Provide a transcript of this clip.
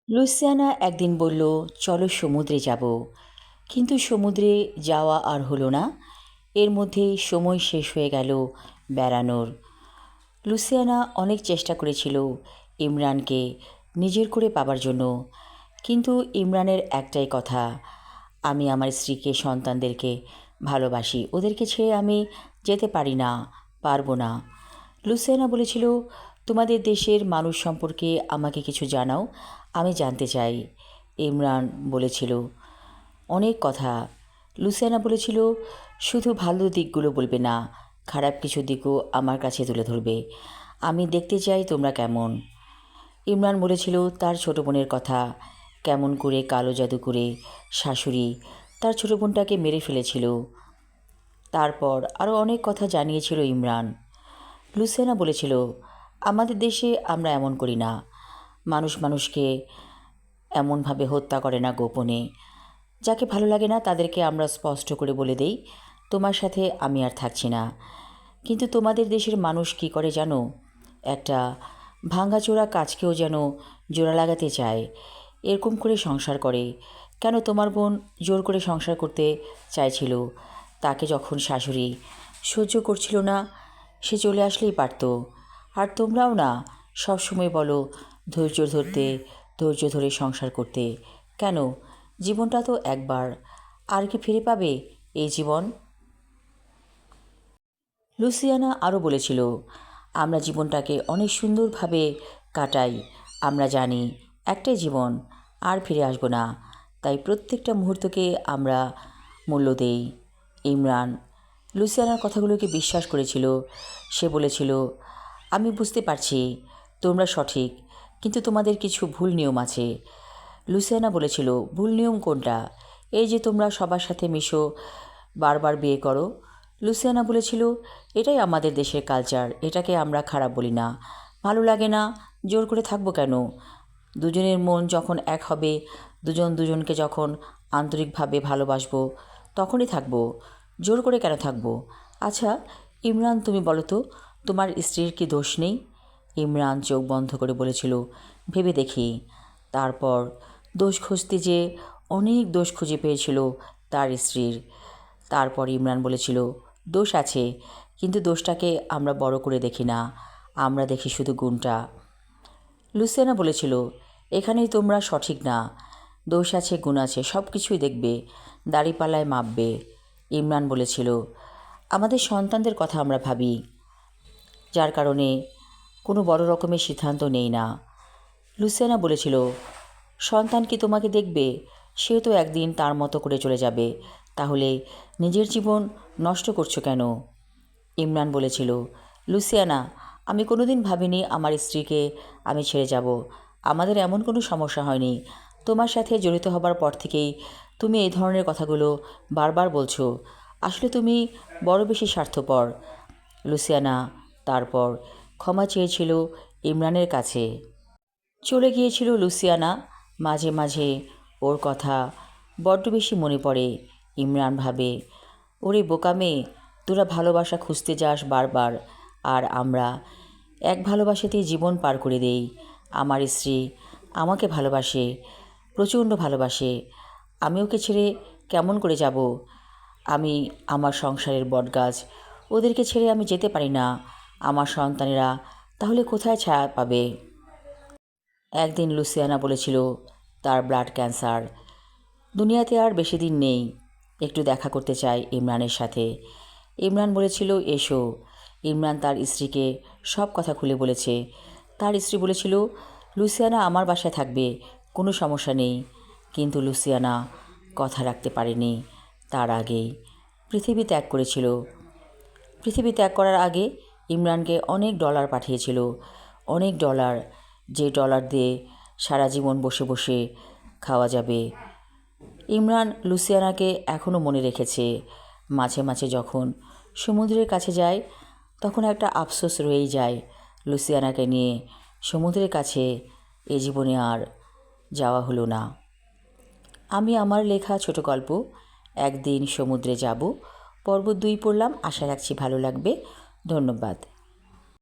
Louisiana একদিন বলল, চলো সমুদ্রে যাব। কিন্তু সমুদ্রে যাওয়া আর হলো না। এর মধ্যেই সময় শেষ হয়ে গেল বেড়ানোর। লুইসিয়ানা অনেক চেষ্টা করেছিল ইমরানকে নিজের করে পাবার জন্য, কিন্তু ইমরানের একটাই কথা, আমি আমার স্ত্রীকে সন্তানদেরকে ভালোবাসি, ওদেরকে ছেড়ে আমি যেতে পারি না, পারবো না। লুইসিয়ানা বলেছিল, তোমাদের দেশের মানুষ সম্পর্কে আমাকে কিছু জানাও, আমি জানতে চাই। ইমরান বলেছিল অনেক কথা। লুইসিয়ানা বলেছিল, শুধু ভালো দিকগুলো বলবে না, খারাপ কিছু দিকও আমার কাছে তুলে ধরবে, আমি দেখতে চাই তোমরা কেমন। ইমরান বলেছিল তার ছোটো বোনের কথা, কেমন করে কালো জাদু করে শাশুড়ি তার ছোটো বোনটাকে মেরে ফেলেছিল। তারপর আরও অনেক কথা জানিয়েছিল ইমরান। লুইসিয়ানা বলেছিল, আমাদের দেশে আমরা এমন করি না, মানুষ মানুষকে এমনভাবে হত্যা করে না গোপনে। যাকে ভালো লাগে না তাদেরকে আমরা স্পষ্ট করে বলে দেই, তোমার সাথে আমি আর থাকছি না। কিন্তু তোমাদের দেশের মানুষ কী করে জানো, একটা ভাঙাচোরা কাজকেও যেন জোড়া লাগাতে চায়, এরকম করে সংসার করে। কেন তোমার বোন জোর করে সংসার করতে চাইছিল, তাকে যখন শাশুড়ি সহ্য করছিল না, সে চলে আসলেই পারত। আর তোমরাও না, সব সময় বলো ধৈর্য ধরতে, ধৈর্য ধরে সংসার করতে। কেন, জীবনটা তো একবার, আর কি ফিরে পাবে এই জীবন? লুইসিয়ানা আরও বলেছিল, আমরা জীবনটাকে অনেক সুন্দরভাবে কাটাই, আমরা জানি একটাই জীবন, আর ফিরে আসবো না, তাই প্রত্যেকটা মুহূর্তকে আমরা মূল্য দেই। ইমরান লুইসিয়ানার কথাগুলোকে বিশ্বাস করেছিল। সে বলেছিল, আমি বুঝতে পারছি তোমরা সঠিক, কিন্তু তোমাদের কিছু ভুল নিয়ম আছে। লুইসিয়ানা বলেছিল, ভুল নিয়ম কোনটা? এই যে তোমরা সবার সাথে মিশো, বারবার বিয়ে করো। লুইসিয়ানা বলেছিল, এটাই আমাদের দেশের কালচার, এটাকে আমরা খারাপ বলি না। ভালো লাগে না, জোর করে থাকবো কেন? দুজনের মন যখন এক হবে, দুজন দুজনকে যখন আন্তরিকভাবে ভালোবাসবো, তখনই থাকবো, জোর করে কেন থাকবো? আচ্ছা ইমরান, তুমি বলো তো, তোমার স্ত্রীর কি দোষ নেই? ইমরান চোখ বন্ধ করে বলেছিল, ভেবে দেখি। তারপর দোষ খুঁজতে যে অনেক দোষ খুঁজে পেয়েছিল তার স্ত্রীর। তারপর ইমরান বলেছিল, দোষ আছে, কিন্তু দোষটাকে আমরা বড় করে দেখি না, আমরা দেখি শুধু গুণটা। লুইসিয়ানা বলেছিল, এখানেই তোমরা সঠিক না, দোষ আছে, গুণ আছে, সব কিছুই দেখবে, দাড়িপাল্লায় মাপবে। ইমরান বলেছিল, আমাদের সন্তানদের কথা আমরা ভাবি, যার কারণে কোনো বড় রকমের সিদ্ধান্ত নেই না। লুইসিয়ানা বলেছিল, সন্তান কি তোমাকে দেখবে? সেও তো একদিন তার মতো করে চলে যাবে, তাহলে নিজের জীবন নষ্ট করছো কেন? ইমরান বলেছিল, লুইসিয়ানা, আমি কোনোদিন ভাবিনি আমার স্ত্রীকে আমি ছেড়ে যাব, আমাদের এমন কোনো সমস্যা হয়নি। তোমার সাথে জড়িত হবার পর থেকেই তুমি এই ধরনের কথাগুলো বারবার বলছো, আসলে তুমি বড় বেশি স্বার্থপর। লুইসিয়ানা তারপর ক্ষমা চেয়েছিল ইমরানের কাছে। চলে গিয়েছিল লুইসিয়ানা। মাঝে মাঝে ওর কথা বড্ড বেশি মনে পড়ে। ইমরান ভাবে, ওরে বোকা মেয়ে, তোরা ভালোবাসা খুঁজতে যাস বারবার, আর আমরা এক ভালোবাসাতেই জীবন পার করে দেই। আমার স্ত্রী আমাকে ভালোবাসে, প্রচণ্ড ভালোবাসে, আমি ওকে ছেড়ে কেমন করে যাব? আমি আমার সংসারের বটগাছ, ওদেরকে ছেড়ে আমি যেতে পারি না। আমার সন্তানেরা তাহলে কোথায় ছায়া পাবে? একদিন লুইসিয়ানা বলেছিল তার ব্লাড ক্যান্সার, দুনিয়াতে আর বেশি দিন নেই, একটু দেখা করতে চাই ইমরানের সাথে। ইমরান বলেছিল, এসো। ইমরান তার স্ত্রীকে সব কথা খুলে বলেছে। তার স্ত্রী বলেছিল, লুইসিয়ানা আমার বাসায় থাকবে, কোনো সমস্যা নেই। কিন্তু লুইসিয়ানা কথা রাখতে পারেনি, তার আগেই পৃথিবী ত্যাগ করেছিল। পৃথিবী ত্যাগ করার আগে ইমরানকে অনেক ডলার পাঠিয়েছিল, অনেক ডলার, যে ডলার দিয়ে সারা জীবন বসে বসে খাওয়া যাবে। ইমরান লুইসিয়ানাকে এখনও মনে রেখেছে। মাঝে মাঝে যখন সমুদ্রের কাছে যায়, তখন একটা আফসোস রয়েই যায়, লুইসিয়ানাকে নিয়ে সমুদ্রের কাছে এ জীবনে আর যাওয়া হলো না। আমি আমার লেখা ছোট গল্প একদিন সমুদ্রে যাব, পর্ব 2 পড়লাম। আশা রাখছি ভালো লাগবে। ধন্যবাদ।